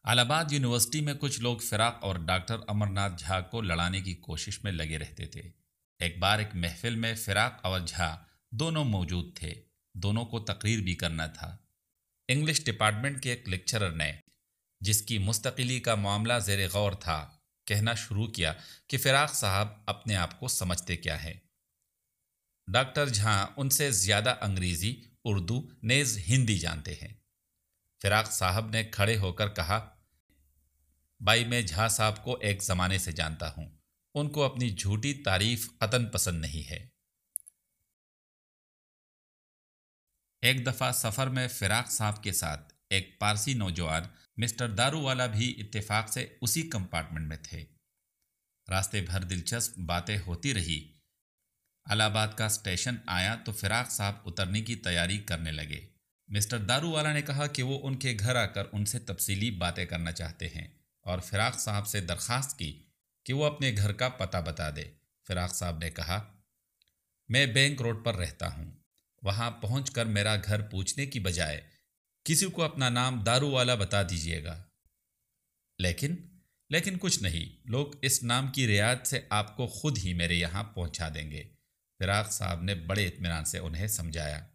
الہ آباد یونیورسٹی میں کچھ لوگ فراق اور ڈاکٹر امرناتھ جھا کو لڑانے کی کوشش میں لگے رہتے تھے۔ ایک بار ایک محفل میں فراق اور جھا دونوں موجود تھے، دونوں کو تقریر بھی کرنا تھا۔ انگلش ڈپارٹمنٹ کے ایک لیکچرر نے، جس کی مستقلی کا معاملہ زیر غور تھا، کہنا شروع کیا کہ فراق صاحب اپنے آپ کو سمجھتے کیا ہے؟ ڈاکٹر جھا ان سے زیادہ انگریزی، اردو نیز ہندی جانتے ہیں۔ فراق صاحب نے کھڑے ہو کر کہا، بھائی میں جھا صاحب کو ایک زمانے سے جانتا ہوں، ان کو اپنی جھوٹی تعریف قطعاً پسند نہیں ہے۔ ایک دفعہ سفر میں فراق صاحب کے ساتھ ایک پارسی نوجوان مسٹر دارو والا بھی اتفاق سے اسی کمپارٹمنٹ میں تھے۔ راستے بھر دلچسپ باتیں ہوتی رہی۔ الہ آباد کا اسٹیشن آیا تو فراق صاحب اترنے کی تیاری کرنے لگے۔ مسٹر دارو والا نے کہا کہ وہ ان کے گھر آ کر ان سے تفصیلی باتیں کرنا چاہتے ہیں، اور فراق صاحب سے درخواست کی کہ وہ اپنے گھر کا پتہ بتا دے۔ فراق صاحب نے کہا، میں بینک روڈ پر رہتا ہوں، وہاں پہنچ کر میرا گھر پوچھنے کی بجائے کسی کو اپنا نام دارو والا بتا دیجیے گا۔ لیکن کچھ نہیں، لوگ اس نام کی رعایت سے آپ کو خود ہی میرے یہاں پہنچا دیں گے۔ فراق صاحب نے بڑے اطمینان سے انہیں سمجھایا۔